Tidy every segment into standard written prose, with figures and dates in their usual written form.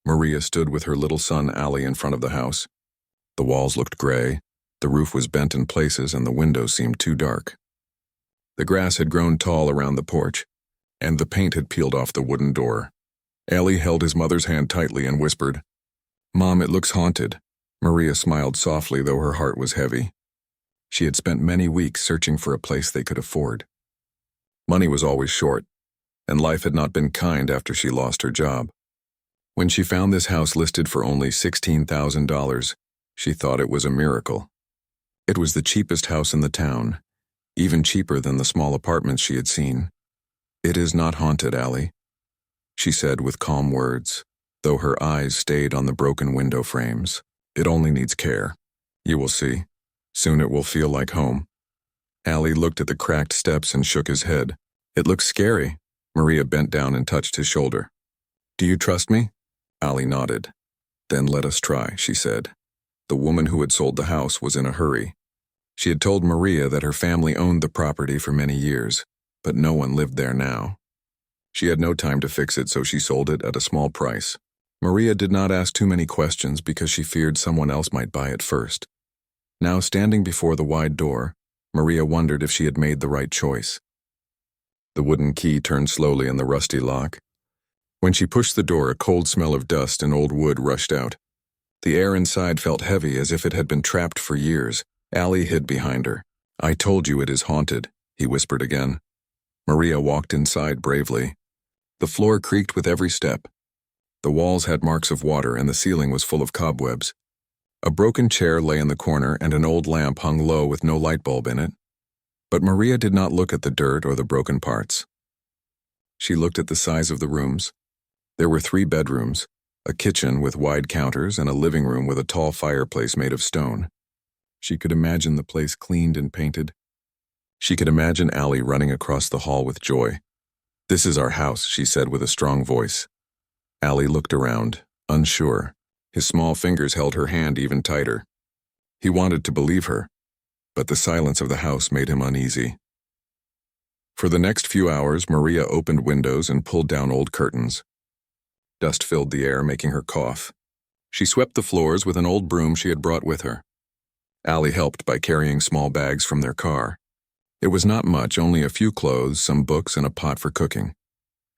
Maria stood with her little son Allie in front of the house. The walls looked gray, the roof was bent in places, and the windows seemed too dark. The grass had grown tall around the porch, and the paint had peeled off the wooden door. Allie held his mother's hand tightly and whispered, "Mom, it looks haunted." Maria smiled softly, though her heart was heavy. She had spent many weeks searching for a place they could afford. Money was always short, and life had not been kind after she lost her job. When she found this house listed for only $16,000, she thought it was a miracle. It was the cheapest house in the town, even cheaper than the small apartments she had seen. "It is not haunted, Allie," she said with calm words, though her eyes stayed on the broken window frames. "It only needs care. You will see. Soon it will feel like home." Allie looked at the cracked steps and shook his head. "It looks scary." Maria bent down and touched his shoulder. "Do you trust me?" Allie nodded. "Then let us try," she said. The woman who had sold the house was in a hurry. She had told Maria that her family owned the property for many years, but no one lived there now. She had no time to fix it, so she sold it at a small price. Maria did not ask too many questions because she feared someone else might buy it first. Now, standing before the wide door, Maria wondered if she had made the right choice. The wooden key turned slowly in the rusty lock. When she pushed the door, a cold smell of dust and old wood rushed out. The air inside felt heavy, as if it had been trapped for years. Allie hid behind her. "I told you it is haunted," he whispered again. Maria walked inside bravely. The floor creaked with every step. The walls had marks of water, and the ceiling was full of cobwebs. A broken chair lay in the corner, and an old lamp hung low with no light bulb in it. But Maria did not look at the dirt or the broken parts. She looked at the size of the rooms. There were 3 bedrooms, a kitchen with wide counters, and a living room with a tall fireplace made of stone. She could imagine the place cleaned and painted. She could imagine Allie running across the hall with joy. "This is our house," she said with a strong voice. Allie looked around, unsure. His small fingers held her hand even tighter. He wanted to believe her, but the silence of the house made him uneasy. For the next few hours, Maria opened windows and pulled down old curtains. Dust filled the air, making her cough. She swept the floors with an old broom she had brought with her. Allie helped by carrying small bags from their car. It was not much, only a few clothes, some books, and a pot for cooking.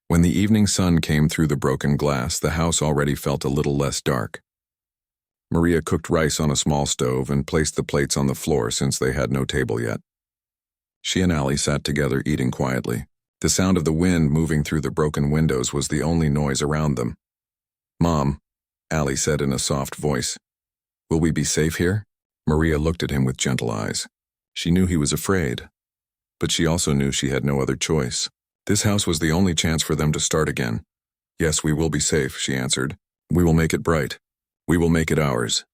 When the evening sun came through the broken glass, the house already felt a little less dark. Maria cooked rice on a small stove and placed the plates on the floor since they had no table yet. She and Allie sat together eating quietly. The sound of the wind moving through the broken windows was the only noise around them. "Mom," Allie said in a soft voice, "will we be safe here?" Maria looked at him with gentle eyes. She knew he was afraid, but she also knew she had no other choice. This house was the only chance for them to start again. "Yes, we will be safe," she answered. "We will make it bright. We will make it ours."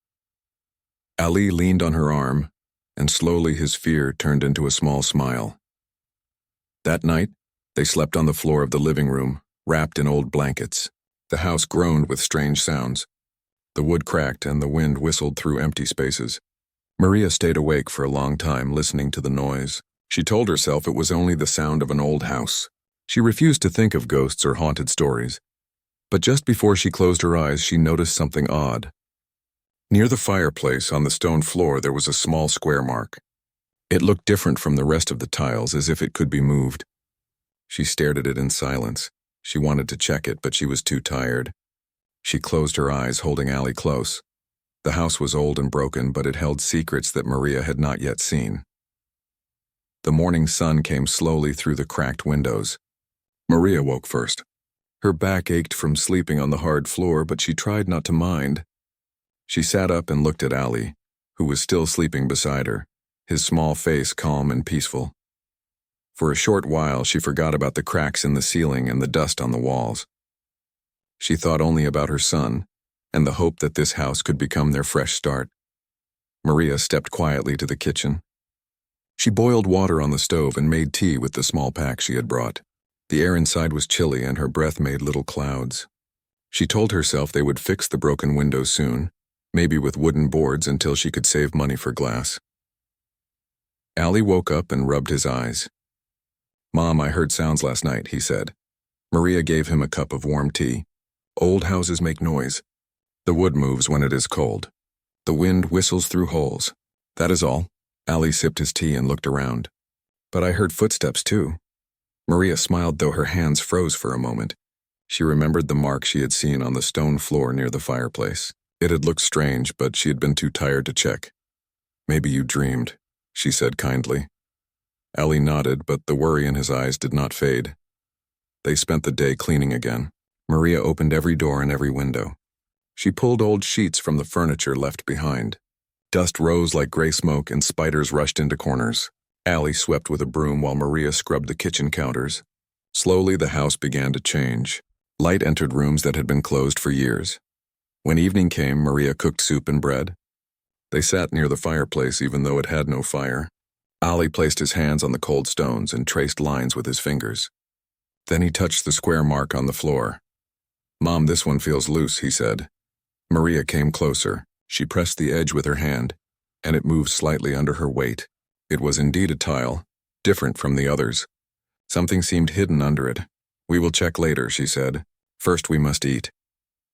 Ali leaned on her arm, and slowly his fear turned into a small smile. That night, they slept on the floor of the living room, wrapped in old blankets. The house groaned with strange sounds. The wood cracked and the wind whistled through empty spaces. Maria stayed awake for a long time, listening to the noise. She told herself it was only the sound of an old house. She refused to think of ghosts or haunted stories. But just before she closed her eyes, she noticed something odd. Near the fireplace on the stone floor, there was a small square mark. It looked different from the rest of the tiles, as if it could be moved. She stared at it in silence. She wanted to check it, but she was too tired. She closed her eyes, holding Allie close. The house was old and broken, but it held secrets that Maria had not yet seen. The morning sun came slowly through the cracked windows. Maria woke first. Her back ached from sleeping on the hard floor, but she tried not to mind. She sat up and looked at Allie, who was still sleeping beside her, his small face calm and peaceful. For a short while, she forgot about the cracks in the ceiling and the dust on the walls. She thought only about her son and the hope that this house could become their fresh start. Maria stepped quietly to the kitchen. She boiled water on the stove and made tea with the small pack she had brought. The air inside was chilly and her breath made little clouds. She told herself they would fix the broken windows soon, maybe with wooden boards until she could save money for glass. Allie woke up and rubbed his eyes. "Mom, I heard sounds last night," he said. Maria gave him a cup of warm tea. Old houses make noise. The wood moves when it is cold. The wind whistles through holes. That is all. Ali sipped his tea and looked around. But I heard footsteps too. Maria smiled, though her hands froze for a moment. She remembered the mark she had seen on the stone floor near the fireplace. It had looked strange, but she had been too tired to check. Maybe you dreamed, she said kindly. Ali nodded, but the worry in his eyes did not fade. They spent the day cleaning again. Maria opened every door and every window. She pulled old sheets from the furniture left behind. Dust rose like gray smoke and spiders rushed into corners. Ali swept with a broom while Maria scrubbed the kitchen counters. Slowly, the house began to change. Light entered rooms that had been closed for years. When evening came, Maria cooked soup and bread. They sat near the fireplace even though it had no fire. Ali placed his hands on the cold stones and traced lines with his fingers. Then he touched the square mark on the floor. "Mom, this one feels loose," he said. Maria came closer. She pressed the edge with her hand, and it moved slightly under her weight. It was indeed a tile, different from the others. Something seemed hidden under it. "We will check later," she said. "First we must eat."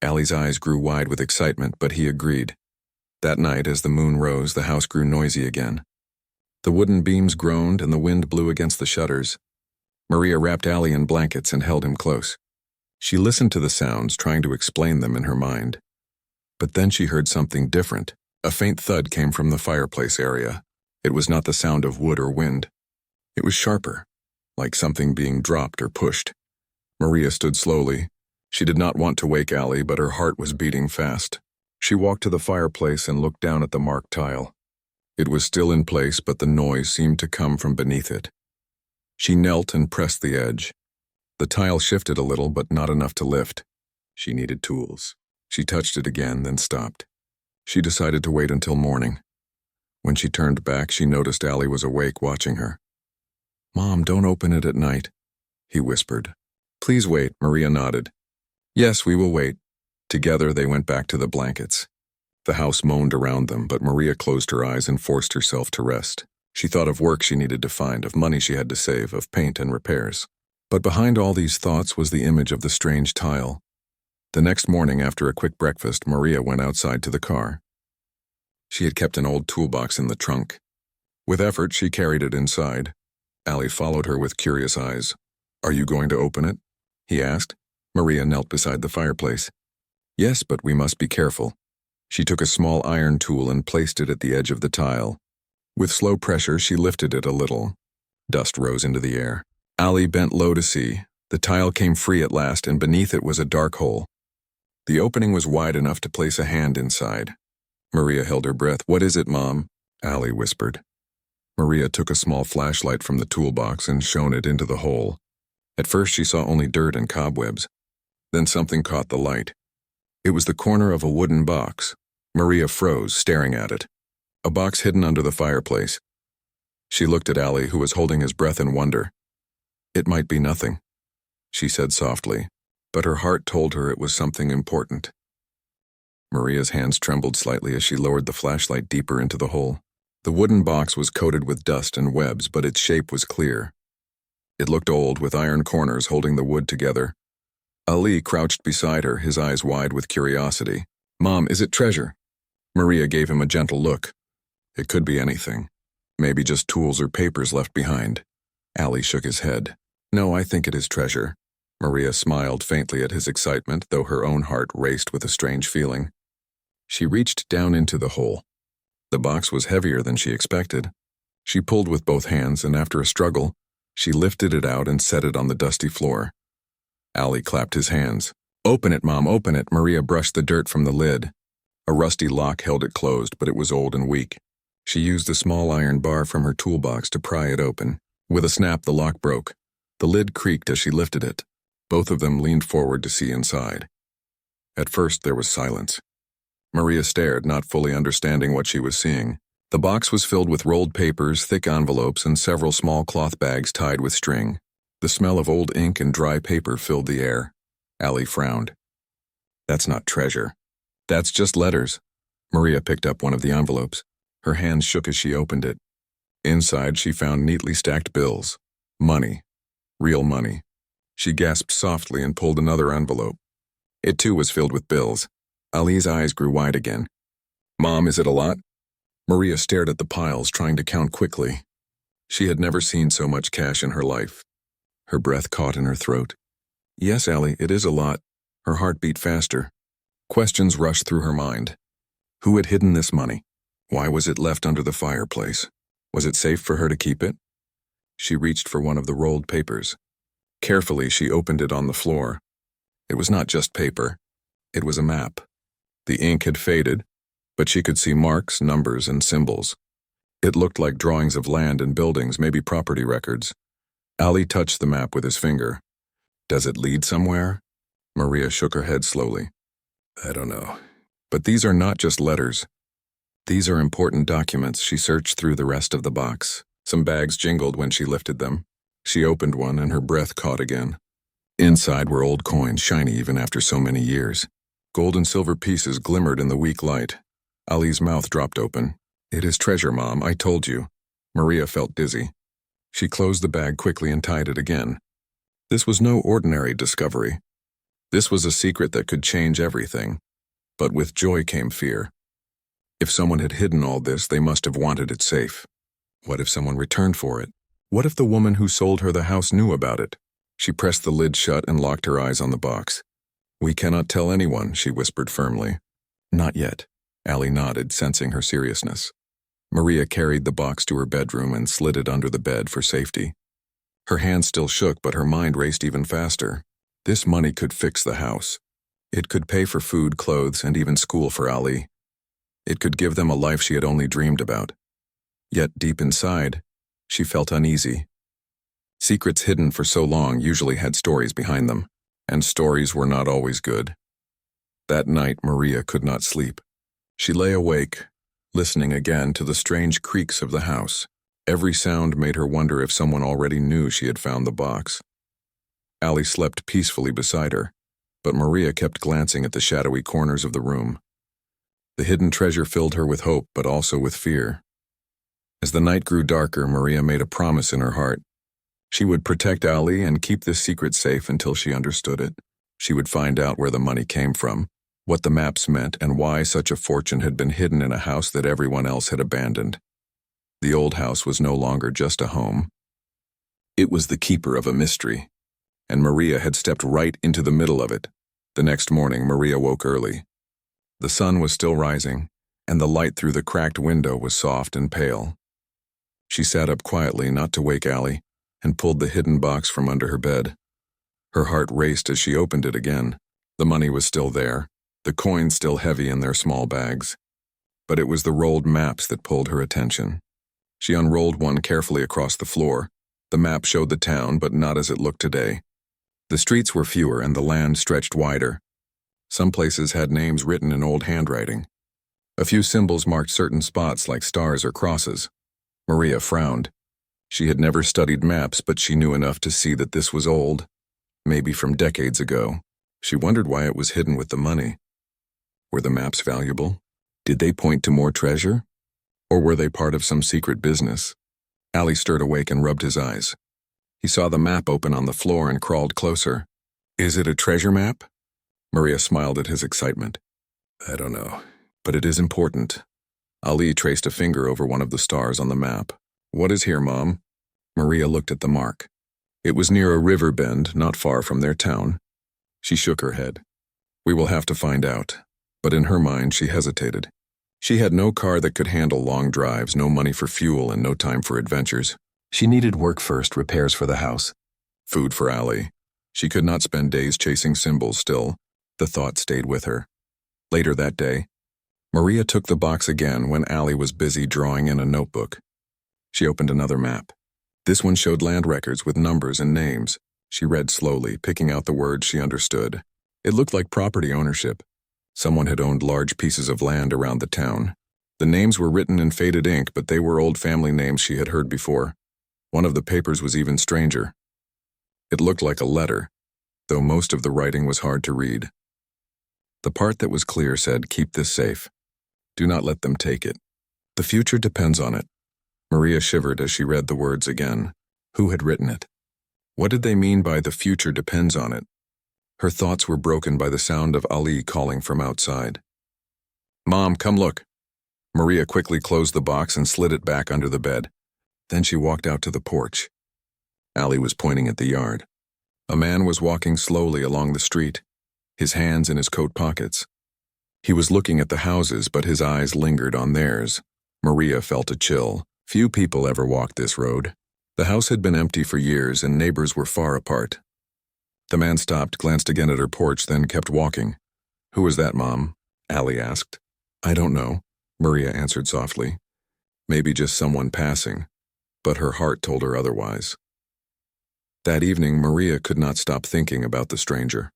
Ali's eyes grew wide with excitement, but he agreed. That night, as the moon rose, the house grew noisy again. The wooden beams groaned and the wind blew against the shutters. Maria wrapped Ali in blankets and held him close. She listened to the sounds, trying to explain them in her mind. But then she heard something different. A faint thud came from the fireplace area. It was not the sound of wood or wind. It was sharper, like something being dropped or pushed. Maria stood slowly. She did not want to wake Ali, but her heart was beating fast. She walked to the fireplace and looked down at the marked tile. It was still in place, but the noise seemed to come from beneath it. She knelt and pressed the edge. The tile shifted a little, but not enough to lift. She needed tools. She touched it again, then stopped. She decided to wait until morning. When she turned back, she noticed Ali was awake, watching her. "Mom, don't open it at night," he whispered. "Please wait," Maria nodded. "Yes, we will wait." Together, they went back to the blankets. The house moaned around them, but Maria closed her eyes and forced herself to rest. She thought of work she needed to find, of money she had to save, of paint and repairs. But behind all these thoughts was the image of the strange tile. The next morning, after a quick breakfast, Maria went outside to the car. She had kept an old toolbox in the trunk. With effort, she carried it inside. Ali followed her with curious eyes. "Are you going to open it?" he asked. Maria knelt beside the fireplace. "Yes, but we must be careful." She took a small iron tool and placed it at the edge of the tile. With slow pressure, she lifted it a little. Dust rose into the air. Ali bent low to see. The tile came free at last, and beneath it was a dark hole. The opening was wide enough to place a hand inside. Maria held her breath. "What is it, Mom?" Ali whispered. Maria took a small flashlight from the toolbox and shone it into the hole. At first she saw only dirt and cobwebs. Then something caught the light. It was the corner of a wooden box. Maria froze, staring at it. A box hidden under the fireplace. She looked at Ali, who was holding his breath in wonder. "It might be nothing," she said softly, but her heart told her it was something important. Maria's hands trembled slightly as she lowered the flashlight deeper into the hole. The wooden box was coated with dust and webs, but its shape was clear. It looked old, with iron corners holding the wood together. Ali crouched beside her, his eyes wide with curiosity. "Mom, is it treasure?" Maria gave him a gentle look. "It could be anything. Maybe just tools or papers left behind." Ali shook his head. "No, I think it is treasure." Maria smiled faintly at his excitement, though her own heart raced with a strange feeling. She reached down into the hole. The box was heavier than she expected. She pulled with both hands, and after a struggle, she lifted it out and set it on the dusty floor. Ali clapped his hands. "Open it, Mom, open it." Maria brushed the dirt from the lid. A rusty lock held it closed, but it was old and weak. She used a small iron bar from her toolbox to pry it open. With a snap, the lock broke. The lid creaked as she lifted it. Both of them leaned forward to see inside. At first, there was silence. Maria stared, not fully understanding what she was seeing. The box was filled with rolled papers, thick envelopes, and several small cloth bags tied with string. The smell of old ink and dry paper filled the air. Ali frowned. "That's not treasure. That's just letters." Maria picked up one of the envelopes. Her hands shook as she opened it. Inside, she found neatly stacked bills. Money. Real money. She gasped softly and pulled another envelope. It too was filled with bills. Ali's eyes grew wide again. "Mom, is it a lot?" Maria stared at the piles, trying to count quickly. She had never seen so much cash in her life. Her breath caught in her throat. "Yes, Ali, it is a lot." Her heart beat faster. Questions rushed through her mind. Who had hidden this money? Why was it left under the fireplace? Was it safe for her to keep it? She reached for one of the rolled papers. Carefully, she opened it on the floor. It was not just paper. It was a map. The ink had faded, but she could see marks, numbers, and symbols. It looked like drawings of land and buildings, maybe property records. Ali touched the map with his finger. "Does it lead somewhere?" Maria shook her head slowly. "I don't know. But these are not just letters. These are important documents." She searched through the rest of the box. Some bags jingled when she lifted them. She opened one and her breath caught again. Inside were old coins, shiny even after so many years. Gold and silver pieces glimmered in the weak light. Ali's mouth dropped open. "It is treasure, Mom, I told you." Maria felt dizzy. She closed the bag quickly and tied it again. This was no ordinary discovery. This was a secret that could change everything. But with joy came fear. If someone had hidden all this, they must have wanted it safe. What if someone returned for it? What if the woman who sold her the house knew about it? She pressed the lid shut and locked her eyes on the box. "We cannot tell anyone," she whispered firmly. "Not yet." Ali nodded, sensing her seriousness. Maria carried the box to her bedroom and slid it under the bed for safety. Her hands still shook, but her mind raced even faster. This money could fix the house. It could pay for food, clothes, and even school for Ali. It could give them a life she had only dreamed about. Yet deep inside, she felt uneasy. Secrets hidden for so long usually had stories behind them, and stories were not always good. That night, Maria could not sleep. She lay awake, listening again to the strange creaks of the house. Every sound made her wonder if someone already knew she had found the box. Ali slept peacefully beside her, but Maria kept glancing at the shadowy corners of the room. The hidden treasure filled her with hope, but also with fear. As the night grew darker, Maria made a promise in her heart. She would protect Ali and keep this secret safe until she understood it. She would find out where the money came from, what the maps meant, and why such a fortune had been hidden in a house that everyone else had abandoned. The old house was no longer just a home. It was the keeper of a mystery, and Maria had stepped right into the middle of it. The next morning, Maria woke early. The sun was still rising, and the light through the cracked window was soft and pale. She sat up quietly, not to wake Ali, and pulled the hidden box from under her bed. Her heart raced as she opened it again. The money was still there, the coins still heavy in their small bags. But it was the rolled maps that pulled her attention. She unrolled one carefully across the floor. The map showed the town, but not as it looked today. The streets were fewer and the land stretched wider. Some places had names written in old handwriting. A few symbols marked certain spots like stars or crosses. Maria frowned. She had never studied maps, but she knew enough to see that this was old, maybe from decades ago. She wondered why it was hidden with the money. Were the maps valuable? Did they point to more treasure? Or were they part of some secret business? Ali stirred awake and rubbed his eyes. He saw the map open on the floor and crawled closer. "Is it a treasure map?" Maria smiled at his excitement. "I don't know, but it is important." Ali traced a finger over one of the stars on the map. "What is here, Mom?" Maria looked at the mark. It was near a river bend, not far from their town. She shook her head. "We will have to find out." But in her mind, she hesitated. She had no car that could handle long drives, no money for fuel, and no time for adventures. She needed work first, repairs for the house. Food for Ali. She could not spend days chasing symbols still. The thought stayed with her. Later that day, Maria took the box again when Ali was busy drawing in a notebook. She opened another map. This one showed land records with numbers and names. She read slowly, picking out the words she understood. It looked like property ownership. Someone had owned large pieces of land around the town. The names were written in faded ink, but they were old family names she had heard before. One of the papers was even stranger. It looked like a letter, though most of the writing was hard to read. The part that was clear said, "Keep this safe. Do not let them take it. The future depends on it." Maria shivered as she read the words again. Who had written it? What did they mean by "the future depends on it"? Her thoughts were broken by the sound of Ali calling from outside. "Mom, come look." Maria quickly closed the box and slid it back under the bed. Then she walked out to the porch. Ali was pointing at the yard. A man was walking slowly along the street, his hands in his coat pockets. He was looking at the houses, but his eyes lingered on theirs. Maria felt a chill. Few people ever walked this road. The house had been empty for years, and neighbors were far apart. The man stopped, glanced again at her porch, then kept walking. "Who was that, Mom?" Ali asked. "I don't know," Maria answered softly. "Maybe just someone passing," but her heart told her otherwise. That evening, Maria could not stop thinking about the stranger.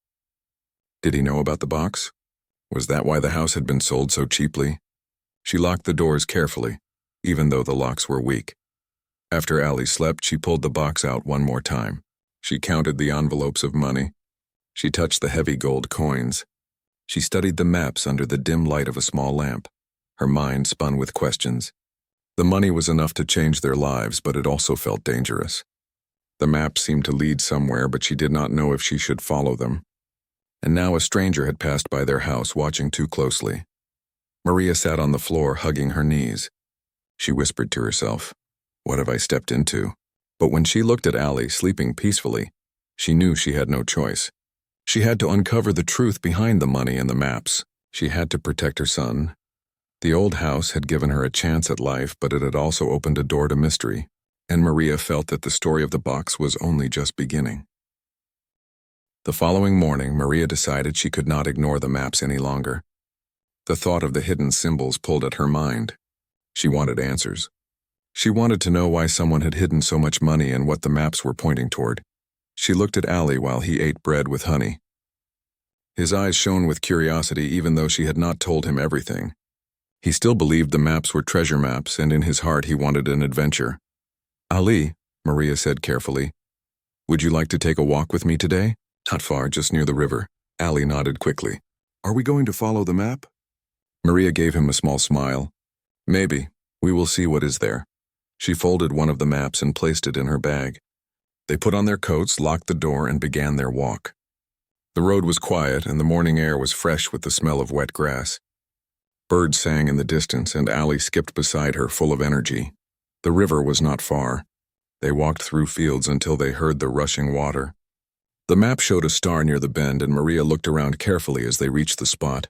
Did he know about the box? Was that why the house had been sold so cheaply? She locked the doors carefully, even though the locks were weak. After Ali slept, she pulled the box out one more time. She counted the envelopes of money. She touched the heavy gold coins. She studied the maps under the dim light of a small lamp. Her mind spun with questions. The money was enough to change their lives, but it also felt dangerous. The maps seemed to lead somewhere, but she did not know if she should follow them. And now a stranger had passed by their house, watching too closely. Maria sat on the floor, hugging her knees. She whispered to herself, "What have I stepped into?" But when she looked at Ali, sleeping peacefully, she knew she had no choice. She had to uncover the truth behind the money and the maps. She had to protect her son. The old house had given her a chance at life, but it had also opened a door to mystery, and Maria felt that the story of the box was only just beginning. The following morning, Maria decided she could not ignore the maps any longer. The thought of the hidden symbols pulled at her mind. She wanted answers. She wanted to know why someone had hidden so much money and what the maps were pointing toward. She looked at Ali while he ate bread with honey. His eyes shone with curiosity, even though she had not told him everything. He still believed the maps were treasure maps, and in his heart he wanted an adventure. "Ali," Maria said carefully, "would you like to take a walk with me today?" "Not far, just near the river." Ali nodded quickly. "Are we going to follow the map?" Maria gave him a small smile. "Maybe. We will see what is there." She folded one of the maps and placed it in her bag. They put on their coats, locked the door, and began their walk. The road was quiet, and the morning air was fresh with the smell of wet grass. Birds sang in the distance, and Ali skipped beside her, full of energy. The river was not far. They walked through fields until they heard the rushing water. The map showed a star near the bend, and Maria looked around carefully as they reached the spot.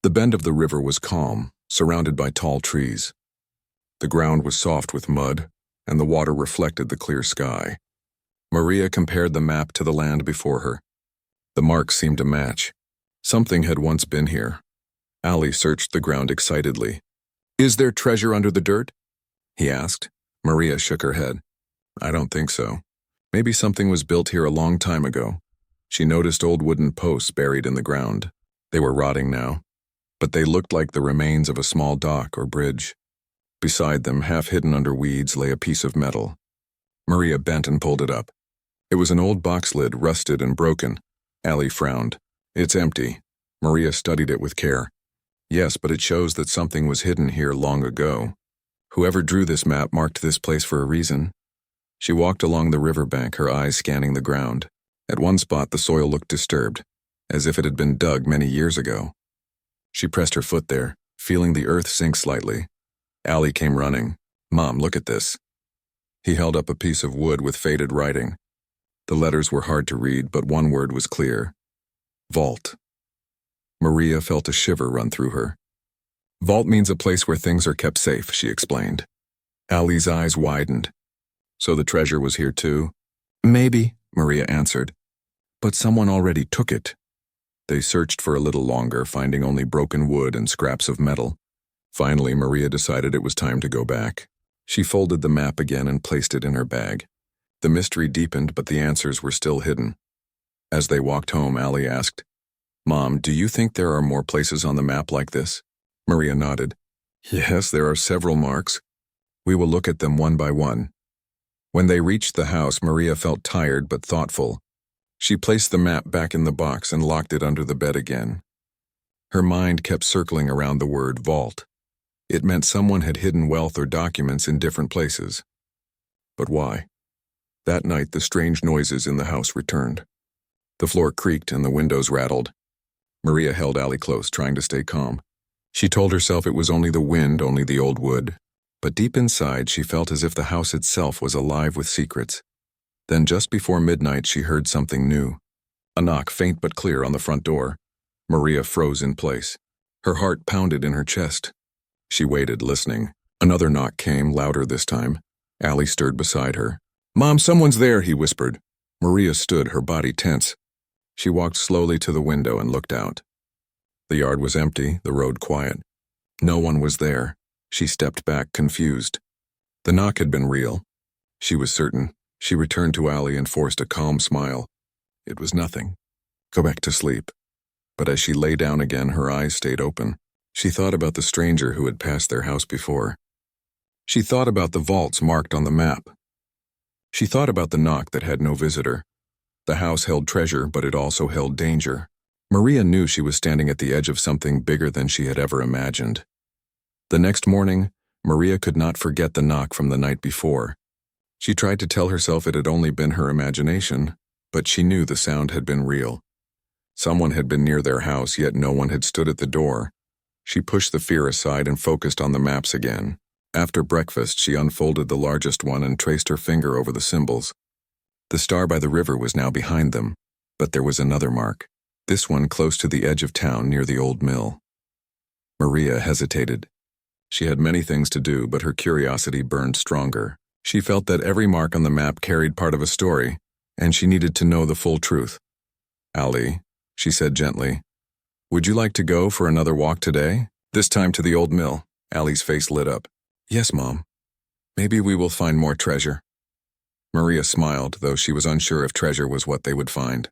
The bend of the river was calm, surrounded by tall trees. The ground was soft with mud, and the water reflected the clear sky. Maria compared the map to the land before her. The marks seemed to match. Something had once been here. Ali searched the ground excitedly. "Is there treasure under the dirt?" he asked. Maria shook her head. "I don't think so. Maybe something was built here a long time ago." She noticed old wooden posts buried in the ground. They were rotting now, but they looked like the remains of a small dock or bridge. Beside them, half hidden under weeds, lay a piece of metal. Maria bent and pulled it up. It was an old box lid, rusted and broken. Ali frowned. "It's empty." Maria studied it with care. "Yes, but it shows that something was hidden here long ago. Whoever drew this map marked this place for a reason." She walked along the riverbank, her eyes scanning the ground. At one spot, the soil looked disturbed, as if it had been dug many years ago. She pressed her foot there, feeling the earth sink slightly. Ali came running. "Mom, look at this." He held up a piece of wood with faded writing. The letters were hard to read, but one word was clear. Vault. Maria felt a shiver run through her. "Vault means a place where things are kept safe," she explained. Ali's eyes widened. "So the treasure was here too?" "Maybe," Maria answered. "But someone already took it." They searched for a little longer, finding only broken wood and scraps of metal. Finally, Maria decided it was time to go back. She folded the map again and placed it in her bag. The mystery deepened, but the answers were still hidden. As they walked home, Ali asked, "Mom, do you think there are more places on the map like this?" Maria nodded. "Yes, there are several marks. We will look at them one by one." When they reached the house, Maria felt tired but thoughtful. She placed the map back in the box and locked it under the bed again. Her mind kept circling around the word vault. It meant someone had hidden wealth or documents in different places. But why? That night, the strange noises in the house returned. The floor creaked and the windows rattled. Maria held Allie close, trying to stay calm. She told herself it was only the wind, only the old wood. But deep inside, she felt as if the house itself was alive with secrets. Then just before midnight, she heard something new. A knock, faint but clear, on the front door. Maria froze in place. Her heart pounded in her chest. She waited, listening. Another knock came, louder this time. Allie stirred beside her. "Mom, someone's there," he whispered. Maria stood, her body tense. She walked slowly to the window and looked out. The yard was empty, the road quiet. No one was there. She stepped back, confused. The knock had been real. She was certain. She returned to Allie and forced a calm smile. It was nothing. Go back to sleep. But as she lay down again, her eyes stayed open. She thought about the stranger who had passed their house before. She thought about the vaults marked on the map. She thought about the knock that had no visitor. The house held treasure, but it also held danger. Maria knew she was standing at the edge of something bigger than she had ever imagined. The next morning, Maria could not forget the knock from the night before. She tried to tell herself it had only been her imagination, but she knew the sound had been real. Someone had been near their house, yet no one had stood at the door. She pushed the fear aside and focused on the maps again. After breakfast, she unfolded the largest one and traced her finger over the symbols. The star by the river was now behind them, but there was another mark. This one close to the edge of town near the old mill. Maria hesitated. She had many things to do, but her curiosity burned stronger. She felt that every mark on the map carried part of a story, and she needed to know the full truth. "Allie," she said gently, "would you like to go for another walk today? This time to the old mill." Allie's face lit up. "Yes, Mom. Maybe we will find more treasure." Maria smiled, though she was unsure if treasure was what they would find.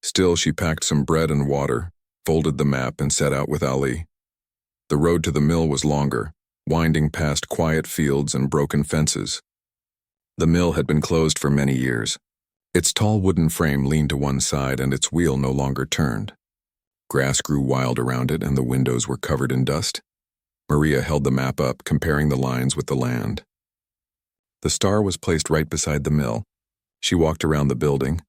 Still, she packed some bread and water, folded the map, and set out with Allie. The road to the mill was longer, winding past quiet fields and broken fences. The mill had been closed for many years. Its tall wooden frame leaned to one side and its wheel no longer turned. Grass grew wild around it and the windows were covered in dust. Maria held the map up, comparing the lines with the land. The star was placed right beside the mill. She walked around the building,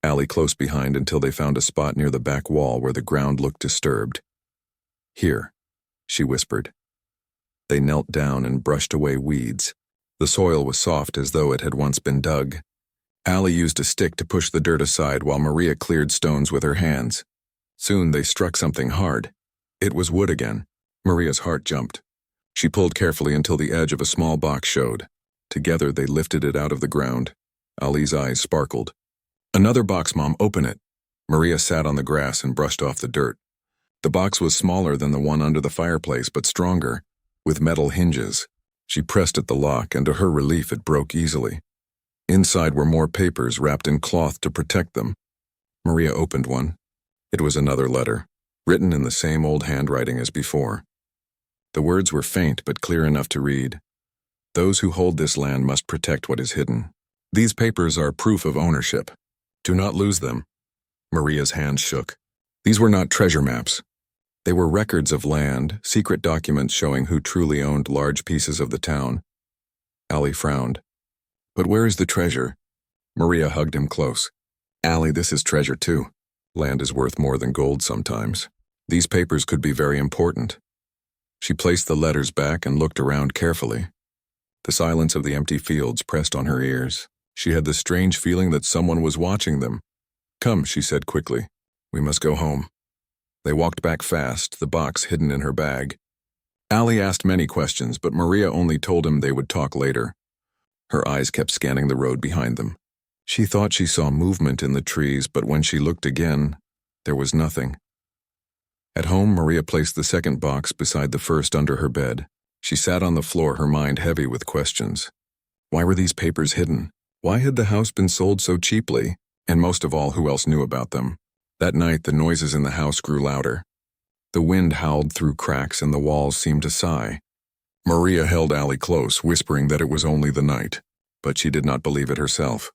Allie close behind, until they found a spot near the back wall where the ground looked disturbed. "Here," she whispered. They knelt down and brushed away weeds. The soil was soft, as though it had once been dug. Allie used a stick to push the dirt aside while Maria cleared stones with her hands. Soon they struck something hard. It was wood again. Maria's heart jumped. She pulled carefully until the edge of a small box showed. Together they lifted it out of the ground. Allie's eyes sparkled. "Another box, Mom, open it." Maria sat on the grass and brushed off the dirt. The box was smaller than the one under the fireplace, but stronger, with metal hinges. She pressed at the lock, and to her relief it broke easily. Inside were more papers wrapped in cloth to protect them. Maria opened one. It was another letter, written in the same old handwriting as before. The words were faint but clear enough to read. "Those who hold this land must protect what is hidden. These papers are proof of ownership. Do not lose them." Maria's hands shook. These were not treasure maps. They were records of land, secret documents showing who truly owned large pieces of the town. Allie frowned. "But where is the treasure?" Maria hugged him close. "Allie, this is treasure too. Land is worth more than gold sometimes. These papers could be very important." She placed the letters back and looked around carefully. The silence of the empty fields pressed on her ears. She had the strange feeling that someone was watching them. "Come," she said quickly. "We must go home." They walked back fast, the box hidden in her bag. Allie asked many questions, but Maria only told him they would talk later. Her eyes kept scanning the road behind them. She thought she saw movement in the trees, but when she looked again, there was nothing. At home, Maria placed the second box beside the first under her bed. She sat on the floor, her mind heavy with questions. Why were these papers hidden? Why had the house been sold so cheaply? And most of all, who else knew about them? That night, the noises in the house grew louder. The wind howled through cracks and the walls seemed to sigh. Maria held Allie close, whispering that it was only the night, but she did not believe it herself.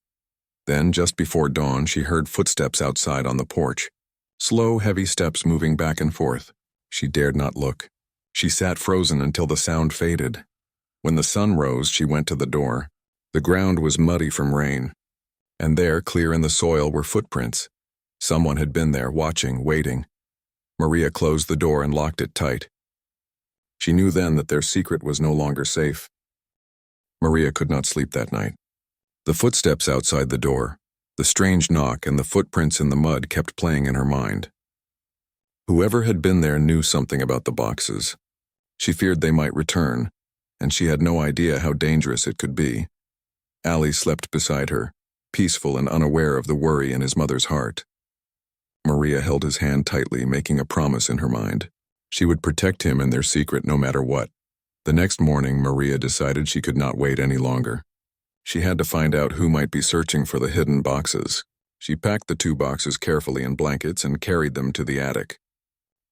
Then, just before dawn, she heard footsteps outside on the porch. Slow, heavy steps moving back and forth. She dared not look. She sat frozen until the sound faded. When the sun rose, she went to the door. The ground was muddy from rain, and there, clear in the soil, were footprints. Someone had been there, watching, waiting. Maria closed the door and locked it tight. She knew then that their secret was no longer safe. Maria could not sleep that night. The footsteps outside the door, the strange knock, and the footprints in the mud kept playing in her mind. Whoever had been there knew something about the boxes. She feared they might return, and she had no idea how dangerous it could be. Allie slept beside her, peaceful and unaware of the worry in his mother's heart. Maria held his hand tightly, making a promise in her mind. She would protect him and their secret no matter what. The next morning, Maria decided she could not wait any longer. She had to find out who might be searching for the hidden boxes. She packed the 2 boxes carefully in blankets and carried them to the attic.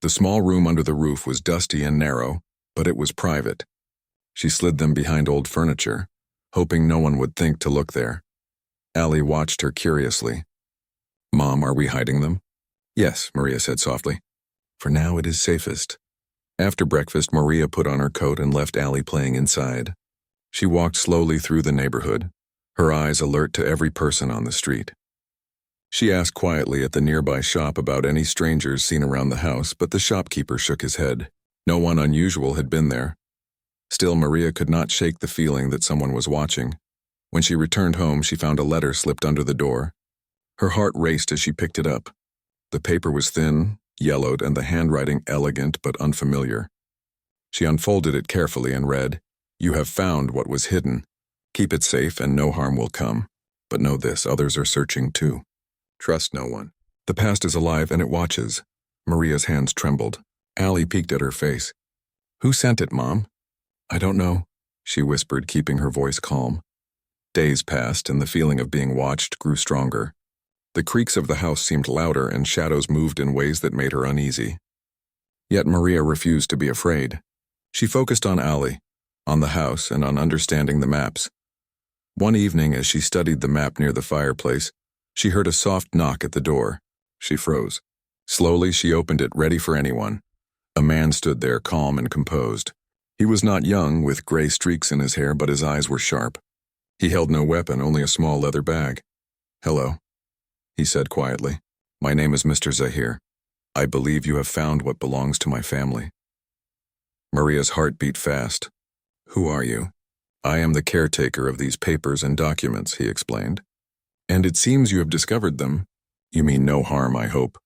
The small room under the roof was dusty and narrow, but it was private. She slid them behind old furniture, hoping no one would think to look there. Allie watched her curiously. "Mom, are we hiding them?" "Yes," Maria said softly. "For now it is safest." After breakfast, Maria put on her coat and left Allie playing inside. She walked slowly through the neighborhood, her eyes alert to every person on the street. She asked quietly at the nearby shop about any strangers seen around the house, but the shopkeeper shook his head. No one unusual had been there. Still, Maria could not shake the feeling that someone was watching. When she returned home, she found a letter slipped under the door. Her heart raced as she picked it up. The paper was thin, yellowed, and the handwriting elegant but unfamiliar. She unfolded it carefully and read, "You have found what was hidden. Keep it safe and no harm will come. But know this, others are searching too. Trust no one. The past is alive and it watches." Maria's hands trembled. Allie peeked at her face. "Who sent it, Mom?" "I don't know," she whispered, keeping her voice calm. Days passed and the feeling of being watched grew stronger. The creaks of the house seemed louder and shadows moved in ways that made her uneasy. Yet Maria refused to be afraid. She focused on Allie, on the house, and on understanding the maps. One evening, as she studied the map near the fireplace, she heard a soft knock at the door. She froze. Slowly, she opened it, ready for anyone. A man stood there, calm and composed. He was not young, with gray streaks in his hair, but his eyes were sharp. He held no weapon, only a small leather bag. "Hello," he said quietly. "My name is Mr. Zahir. I believe you have found what belongs to my family." Maria's heart beat fast. "Who are you?" "I am the caretaker of these papers and documents," he explained. "And it seems you have discovered them. You mean no harm, I hope."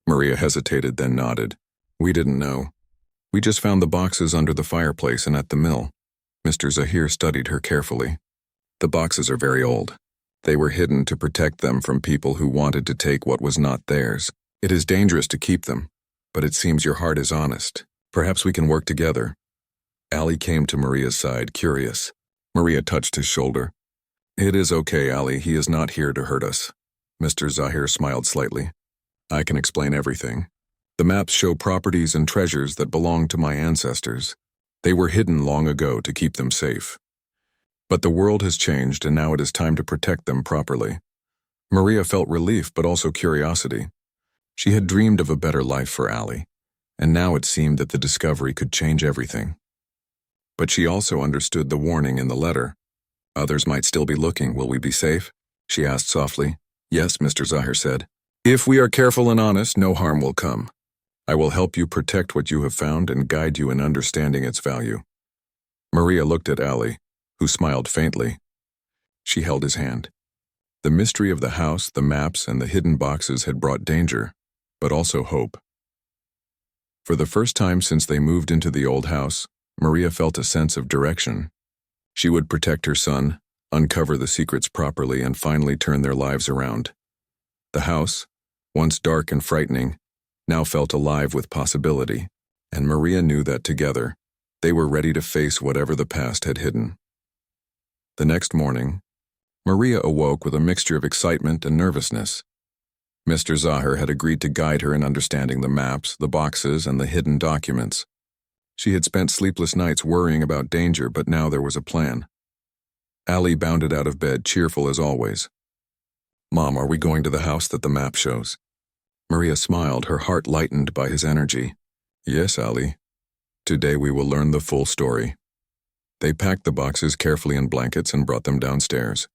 Maria hesitated, then nodded. "We didn't know. We just found the boxes under the fireplace and at the mill." Mr. Zahir studied her carefully. "The boxes are very old. They were hidden to protect them from people who wanted to take what was not theirs. It is dangerous to keep them, but it seems your heart is honest. Perhaps we can work together." Allie came to Maria's side, curious. Maria touched his shoulder. "It is okay, Allie. He is not here to hurt us." Mr. Zahir smiled slightly. "I can explain everything. The maps show properties and treasures that belonged to my ancestors. They were hidden long ago to keep them safe. But the world has changed, and now it is time to protect them properly." Maria felt relief, but also curiosity. She had dreamed of a better life for Allie, and now it seemed that the discovery could change everything. But she also understood the warning in the letter. "Others might still be looking. Will we be safe?" she asked softly. "Yes," Mr. Zahir said. "If we are careful and honest, no harm will come. I will help you protect what you have found and guide you in understanding its value." Maria looked at Allie, who smiled faintly. She held his hand. The mystery of the house, the maps, and the hidden boxes had brought danger, but also hope. For the first time since they moved into the old house, Maria felt a sense of direction. She would protect her son, uncover the secrets properly, and finally turn their lives around. The house, once dark and frightening, now felt alive with possibility, and Maria knew that together, they were ready to face whatever the past had hidden. The next morning, Maria awoke with a mixture of excitement and nervousness. Mr. Zahir had agreed to guide her in understanding the maps, the boxes, and the hidden documents. She had spent sleepless nights worrying about danger, but now there was a plan. Allie bounded out of bed, cheerful as always. "Mom, are we going to the house that the map shows?" Maria smiled, her heart lightened by his energy. "Yes, Allie. Today we will learn the full story." They packed the boxes carefully in blankets and brought them downstairs.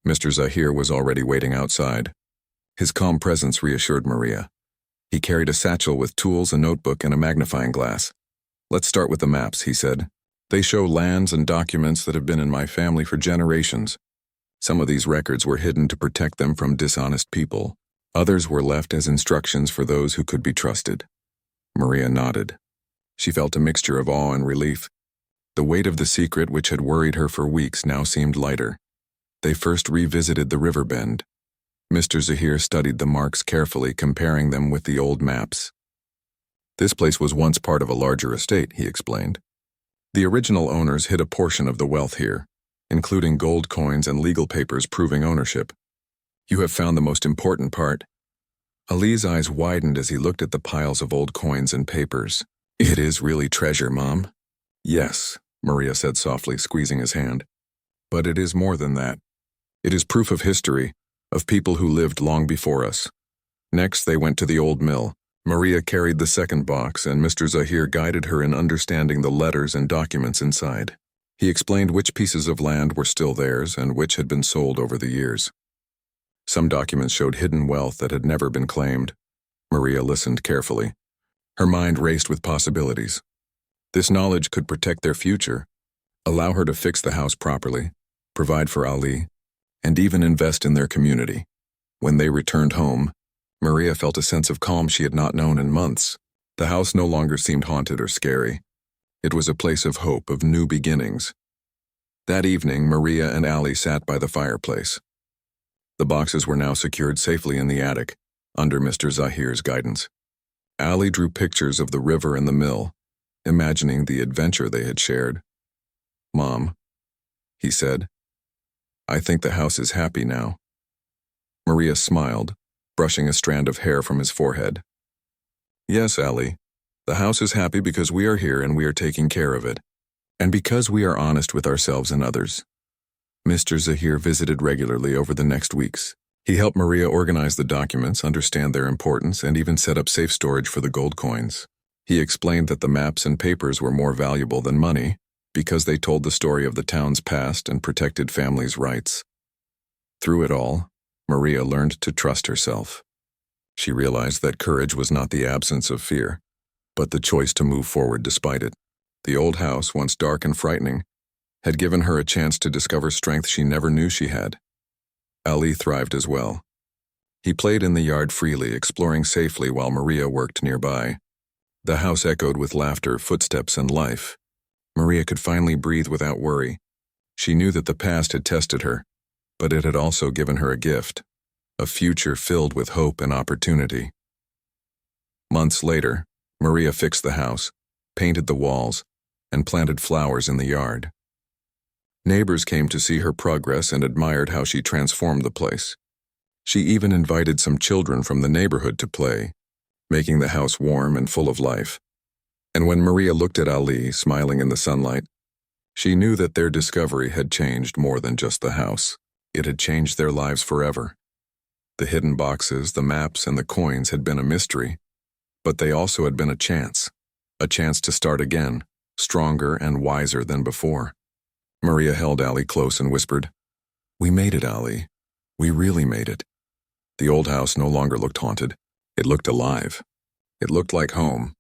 Mr. Zahir was already waiting outside. His calm presence reassured Maria. He carried a satchel with tools, a notebook, and a magnifying glass. "Let's start with the maps," he said. "They show lands and documents that have been in my family for generations. Some of these records were hidden to protect them from dishonest people. Others were left as instructions for those who could be trusted." Maria nodded. She felt a mixture of awe and relief. The weight of the secret which had worried her for weeks now seemed lighter. They first revisited the river bend. Mr. Zahir studied the marks carefully, comparing them with the old maps. "This place was once part of a larger estate," he explained. "The original owners hid a portion of the wealth here, including gold coins and legal papers proving ownership. You have found the most important part." Ali's eyes widened as he looked at the piles of old coins and papers. "It is really treasure, Mom." "Yes," Maria said softly, squeezing his hand. "But it is more than that. It is proof of history, of people who lived long before us." Next, they went to the old mill. Maria carried the second box, and Mr. Zahir guided her in understanding the letters and documents inside. He explained which pieces of land were still theirs and which had been sold over the years. Some documents showed hidden wealth that had never been claimed. Maria listened carefully. Her mind raced with possibilities. This knowledge could protect their future, allow her to fix the house properly, provide for Ali, and even invest in their community. When they returned home, Maria felt a sense of calm she had not known in months. The house no longer seemed haunted or scary. It was a place of hope, of new beginnings. That evening, Maria and Ali sat by the fireplace. The boxes were now secured safely in the attic, under Mr. Zahir's guidance. Ali drew pictures of the river and the mill, imagining the adventure they had shared. "Mom," he said, "I think the house is happy now." Maria smiled, brushing a strand of hair from his forehead. "Yes, Ali, the house is happy because we are here and we are taking care of it, and because we are honest with ourselves and others." Mr. Zahir visited regularly over the next weeks. He helped Maria organize the documents, understand their importance, and even set up safe storage for the gold coins. He explained that the maps and papers were more valuable than money because they told the story of the town's past and protected families' rights. Through it all, Maria learned to trust herself. She realized that courage was not the absence of fear, but the choice to move forward despite it. The old house, once dark and frightening, had given her a chance to discover strength she never knew she had. Ali thrived as well. He played in the yard freely, exploring safely while Maria worked nearby. The house echoed with laughter, footsteps, and life. Maria could finally breathe without worry. She knew that the past had tested her, but it had also given her a gift, a future filled with hope and opportunity. Months later, Maria fixed the house, painted the walls, and planted flowers in the yard. Neighbors came to see her progress and admired how she transformed the place. She even invited some children from the neighborhood to play, making the house warm and full of life. And when Maria looked at Ali, smiling in the sunlight, she knew that their discovery had changed more than just the house. It had changed their lives forever. The hidden boxes, the maps, and the coins had been a mystery, but they also had been a chance to start again, stronger and wiser than before. Maria held Ali close and whispered, "We made it, Ali. We really made it." The old house no longer looked haunted. It looked alive. It looked like home.